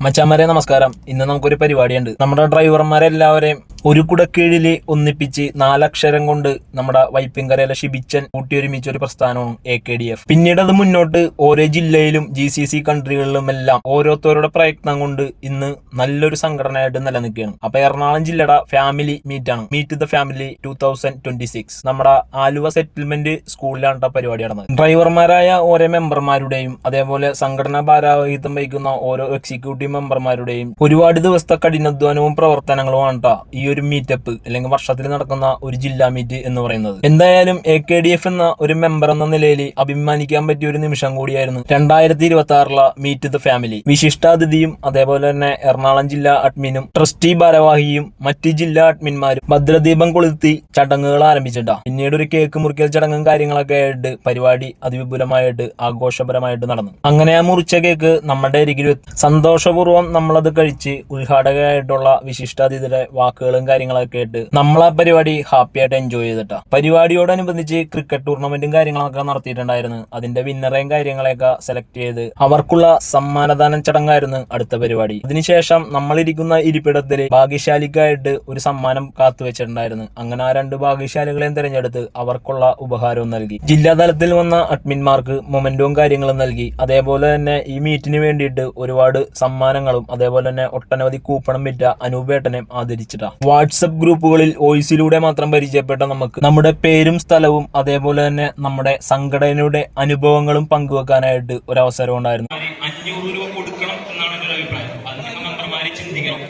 മച്ചാമാരെ നമസ്കാരം. ഇന്ന് നമുക്കൊരു പരിപാടിയുണ്ട്. നമ്മുടെ ഡ്രൈവർമാരെല്ലാവരെയും ഒരു കുടക്കീഴില് ഒന്നിപ്പിച്ച് 4 അക്ഷരം കൊണ്ട് നമ്മുടെ വൈപ്പിൻകരയിലെ ഷിബിച്ചൻ കൂട്ടിയൊരുമിച്ച ഒരു പ്രസ്ഥാനമാണ് AKDF. പിന്നീട് അത് മുന്നോട്ട് ഓരോ ജില്ലയിലും GCC കൺട്രികളിലും എല്ലാം ഓരോരുത്തരുടെ പ്രയത്നം കൊണ്ട് ഇന്ന് നല്ലൊരു സംഘടനയായിട്ട് നിലനിൽക്കുകയാണ്. അപ്പൊ എറണാകുളം ജില്ലയുടെ ഫാമിലി മീറ്റാണ്, മീറ്റ് ദ ഫാമിലി 2026. നമ്മുടെ ആലുവ സെറ്റിൽമെന്റ് സ്കൂളിലാണ് പരിപാടി നടന്നത്. ഡ്രൈവർമാരായ ഓരോ മെമ്പർമാരുടെയും അതേപോലെ സംഘടനാ ഭാരവാഹിത്വം വഹിക്കുന്ന ഓരോ എക്സിക്യൂട്ടീവ് മെമ്പർമാരുടെയും ഒരുപാട് ദിവസത്തെ കഠിനാധ്വാനവും പ്രവർത്തനങ്ങളുമാണ് ഈ ഒരു മീറ്റപ്പ് അല്ലെങ്കിൽ വർഷത്തിൽ നടക്കുന്ന ഒരു ജില്ലാ മീറ്റ് എന്ന് പറയുന്നത്. എന്തായാലും AKDF എന്ന ഒരു മെമ്പർ എന്ന നിലയിൽ അഭിമാനിക്കാൻ പറ്റിയ ഒരു നിമിഷം കൂടിയായിരുന്നു 2026 മീറ്റ് ദ ഫാമിലി. വിശിഷ്ടാതിഥിയും അതേപോലെ തന്നെ എറണാകുളം ജില്ലാ അഡ്മിനും ട്രസ്റ്റി ഭാരവാഹിയും മറ്റ് ജില്ലാ അഡ്മിന്മാരും ഭദ്രദീപം കൊളുത്തി ചടങ്ങുകൾ ആരംഭിച്ചിട്ടാ. പിന്നീട് ഒരു കേക്ക് മുറിക്കൽ ചടങ്ങും കാര്യങ്ങളൊക്കെ ആയിട്ട് പരിപാടി അതിവിപുലമായിട്ട് ആഘോഷപരമായിട്ട് നടന്നു. അങ്ങനെ ആ മുറിച്ച കേക്ക് നമ്മുടെ അരികിൽ സന്തോഷപൂർവ്വം നമ്മളത് കഴിച്ച് ഉദ്ഘാടകരായിട്ടുള്ള വിശിഷ്ടാതിഥിയുടെ വാക്കുകളും കാര്യങ്ങളൊക്കെ ആയിട്ട് നമ്മൾ ആ പരിപാടി ഹാപ്പി ആയിട്ട് എൻജോയ് ചെയ്തിട്ടാ. പരിപാടിയോടനുബന്ധിച്ച് ക്രിക്കറ്റ് ടൂർണമെന്റും കാര്യങ്ങളൊക്കെ നടത്തിയിട്ടുണ്ടായിരുന്നു. അതിന്റെ വിന്നറേയും കാര്യങ്ങളെയൊക്കെ സെലക്ട് ചെയ്ത് അവർക്കുള്ള സമ്മാനദാനം ചടങ്ങായിരുന്നു അടുത്ത പരിപാടി. അതിനുശേഷം നമ്മളിരിക്കുന്ന ഇരിപ്പിടത്തിൽ ഭാഗ്യശാലിക്കായിട്ട് ഒരു സമ്മാനം കാത്തുവെച്ചിട്ടുണ്ടായിരുന്നു. അങ്ങനെ ആ 2 ഭാഗ്യശാലികളെയും തിരഞ്ഞെടുത്ത് അവർക്കുള്ള ഉപഹാരവും നൽകി. ജില്ലാതലത്തിൽ വന്ന അഡ്മിന്മാർക്ക് മൊമെന്റവും കാര്യങ്ങളും നൽകി. അതേപോലെ തന്നെ ഈ മീറ്റിന് വേണ്ടിയിട്ട് ഒരുപാട് സമ്മാനങ്ങളും അതേപോലെ തന്നെ ഒട്ടനവധി കൂപ്പണും വിറ്റ അനൂപേട്ടനെ ആദരിച്ചിട്ടാ. വാട്സപ്പ് ഗ്രൂപ്പുകളിൽ വോയിസിലൂടെ മാത്രം പരിചയപ്പെട്ട നമുക്ക് നമ്മുടെ പേരും സ്ഥലവും അതേപോലെ തന്നെ നമ്മുടെ സംഘടനയുടെ അനുഭവങ്ങളും പങ്കുവെക്കാനായിട്ട് ഒരു അവസരം ഉണ്ടായിരുന്നു. 500 രൂപ കൊടുക്കണം എന്നാണ് എൻ്റെ അഭിപ്രായം. അത് നിങ്ങൾ മെമ്പർമാരെ ചിന്തിക്കണം.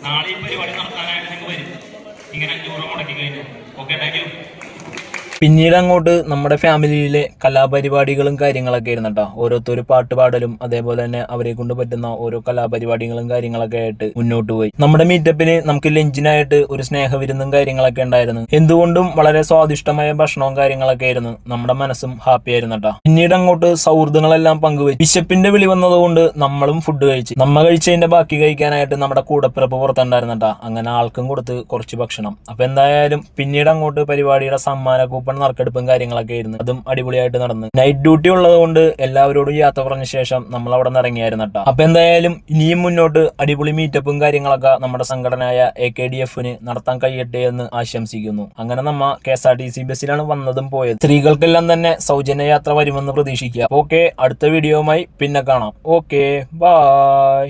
നാളെ ഈ പരിപാടി നടത്താനായിട്ട് നിങ്ങൾ വരും. ഇങ്ങനെ 500 രൂപ മുടക്കി കഴിഞ്ഞു. Okay, thank you. പിന്നീട് അങ്ങോട്ട് നമ്മുടെ ഫാമിലിയിലെ കലാപരിപാടികളും കാര്യങ്ങളൊക്കെ ആയിരുന്നു കേട്ടോ. ഓരോരുത്തർ പാട്ട് പാടലും അതേപോലെ തന്നെ അവരെ കൊണ്ട് പറ്റുന്ന ഓരോ കലാപരിപാടികളും കാര്യങ്ങളൊക്കെ ആയിട്ട് മുന്നോട്ട് പോയി. നമ്മുടെ മീറ്റപ്പിന് നമുക്ക് ലഞ്ചിനായിട്ട് ഒരു സ്നേഹവിരുന്നും കാര്യങ്ങളൊക്കെ ഉണ്ടായിരുന്നു. എന്തുകൊണ്ടും വളരെ സ്വാദിഷ്ടമായ ഭക്ഷണവും കാര്യങ്ങളൊക്കെ ആയിരുന്നു. നമ്മുടെ മനസ്സും ഹാപ്പി ആയിരുന്നു കേട്ടോ. പിന്നീട് അങ്ങോട്ട് സൗഹൃദങ്ങളെല്ലാം പങ്കുവെച്ചു. വിശപ്പിന്റെ വിളി വന്നതുകൊണ്ട് നമ്മളും ഫുഡ് കഴിച്ചു. നമ്മ കഴിച്ചതിന്റെ ബാക്കി കഴിക്കാനായിട്ട് നമ്മുടെ കൂടപ്പിറപ്പ് പുറത്തുണ്ടായിരുന്നു കേട്ടോ. അങ്ങനെ ആൾക്കും കൊടുത്ത് കുറച്ച് ഭക്ഷണം. അപ്പൊ എന്തായാലും പിന്നീട് അങ്ങോട്ട് പരിപാടിയുടെ സമ്മാന നറുക്കെടുപ്പും കാര്യങ്ങളൊക്കെ ആയിരുന്നു. അതും അടിപൊളിയായിട്ട് നടന്നു. നൈറ്റ് ഡ്യൂട്ടി ഉള്ളത് കൊണ്ട് എല്ലാവരോടും യാത്ര പറഞ്ഞ ശേഷം നമ്മൾ അവിടെ നിന്ന് ഇറങ്ങിയായിരുന്നു കേട്ടോ. അപ്പൊ എന്തായാലും ഇനിയും മുന്നോട്ട് അടിപൊളി മീറ്റപ്പും കാര്യങ്ങളൊക്കെ നമ്മുടെ സംഘടനയായ AKDF-ന് നടത്താൻ കഴിയട്ടെ എന്ന് ആശംസിക്കുന്നു. അങ്ങനെ നമ്മ KSRTC ബസ്സിലാണ് വന്നതും പോയത്. സ്ത്രീകൾക്കെല്ലാം തന്നെ സൗജന്യ യാത്ര വരുമെന്ന് പ്രതീക്ഷിക്കുക. ഓക്കെ, അടുത്ത വീഡിയോയുമായി പിന്നെ കാണാം. Okay, by.